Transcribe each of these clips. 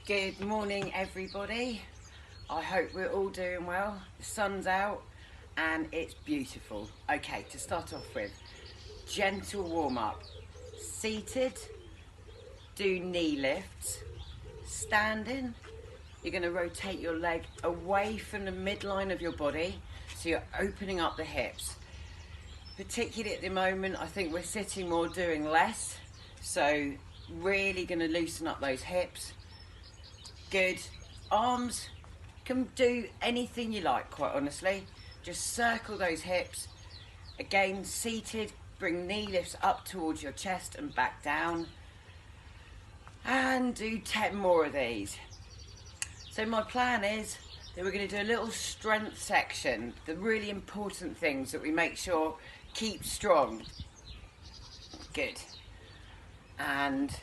Good morning, everybody. I hope we're all doing well. The sun's out and it's beautiful. Okay, to start off with, gentle warm up. Seated, do knee lifts. Standing, you're going to rotate your leg away from the midline of your body, so you're opening up the hips. Particularly at the moment, I think we're sitting more, doing less. So really going to loosen up those hips. Good. Arms, can do anything you like, quite honestly. Just circle those hips. Again, seated, bring knee lifts up towards your chest and back down. And do 10 more of these. So my plan is that we're going to do a little strength section. The really important things that we make sure keep strong. Good. And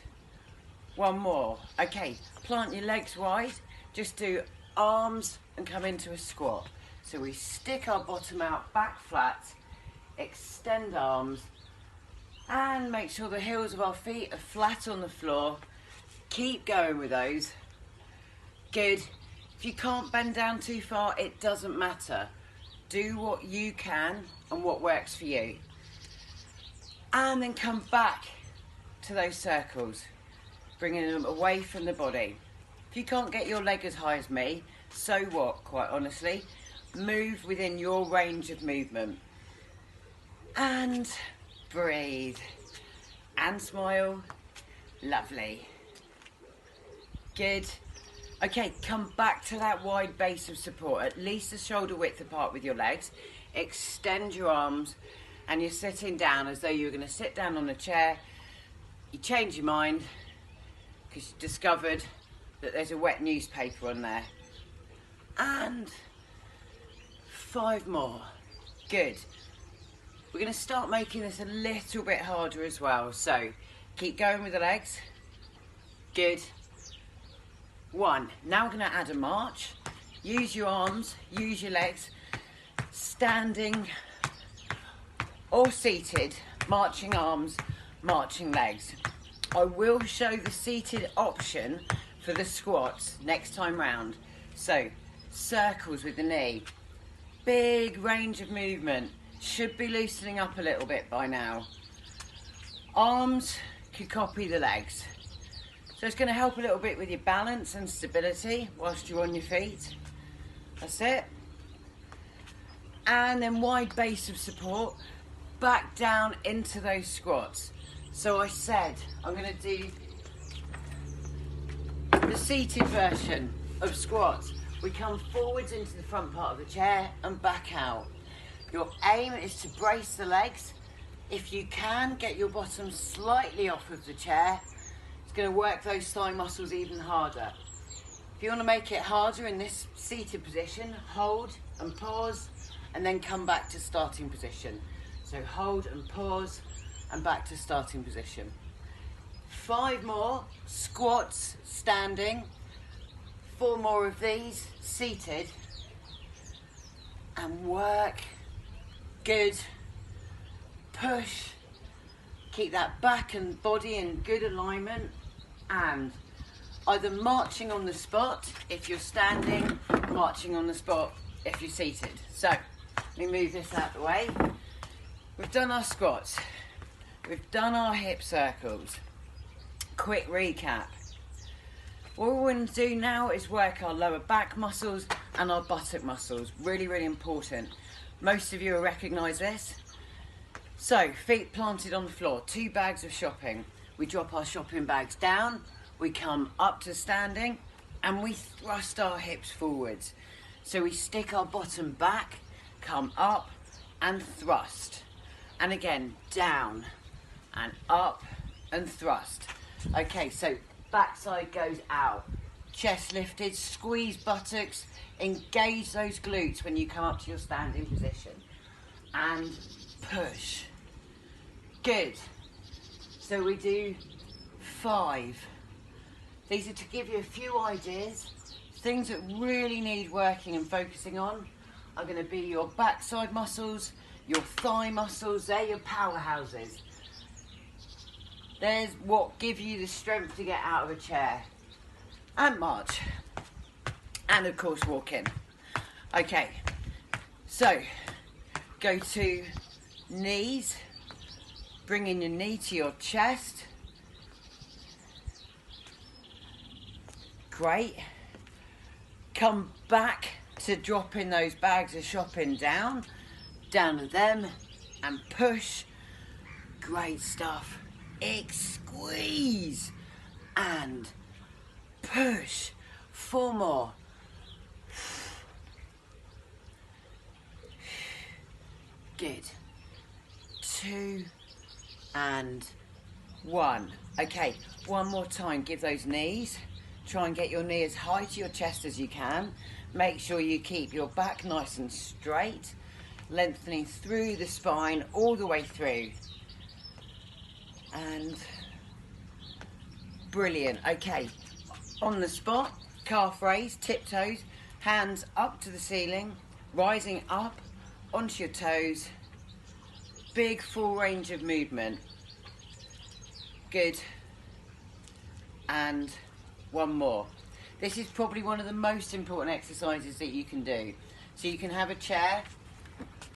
one more. Okay, plant your legs wide. Just do arms and come into a squat. So we stick our bottom out, back flat, extend arms, and make sure the heels of our feet are flat on the floor. Keep going with those. Good. If you can't bend down too far, it doesn't matter. Do what you can and what works for you. And then come back to those circles, bringing them away from the body. If you can't get your leg as high as me, so what, quite honestly. Move within your range of movement. And breathe. And smile. Lovely. Good. Okay, come back to that wide base of support, at least a shoulder width apart with your legs. Extend your arms, and you're sitting down as though you were going to sit down on a chair. You change your mind because you discovered that there's a wet newspaper on there. And 5 more. Good. We're going to start making this a little bit harder as well. So keep going with the legs. Good. 1. Now we're going to add a march. Use your arms, use your legs, standing or seated, marching arms, marching legs. I will show the seated option for the squats next time round. So, circles with the knee. Big range of movement. Should be loosening up a little bit by now. Arms could copy the legs. So it's going to help a little bit with your balance and stability whilst you're on your feet. That's it. And then wide base of support. Back down into those squats. So I said I'm going to do the seated version of squats. We come forwards into the front part of the chair and back out. Your aim is to brace the legs. If you can, get your bottom slightly off of the chair. It's going to work those thigh muscles even harder. If you want to make it harder in this seated position, hold and pause and then come back to starting position. So hold and pause and back to starting position. 5 more squats standing. 4 more of these seated. And work. Good. Push. Keep that back and body in good alignment. And either marching on the spot if you're standing, marching on the spot if you're seated. So let me move this out of the way. We've done our squats. We've done our hip circles. Quick recap. What we're going to do now is work our lower back muscles and our buttock muscles. Really, really important. Most of you will recognise this. So, feet planted on the floor, 2 bags of shopping. We drop our shopping bags down, we come up to standing, and we thrust our hips forwards. So we stick our bottom back, come up, and thrust. And again, down, and up, and thrust. Okay, so backside goes out. Chest lifted, squeeze buttocks, engage those glutes when you come up to your standing position. And push. Good. So we do 5. These are to give you a few ideas. Things that really need working and focusing on are going to be your backside muscles, your thigh muscles. They're your powerhouses. There's what give you the strength to get out of a chair. and march. And of course walk in. Okay, so go to knees, bringing your knee to your chest. Great. Come back to dropping those bags of shopping down to them, and push. Great stuff. Squeeze and push. 4 more. Good. 2 and 1. Okay, one more time. Give those knees. Try and get your knee as high to your chest as you can. Make sure you keep your back nice and straight, lengthening through the spine all the way through. And brilliant. Okay, on the spot, calf raise, tiptoes, hands up to the ceiling, rising up onto your toes. Big full range of movement. Good. And one more. This is probably one of the most important exercises that you can do. So you can have a chair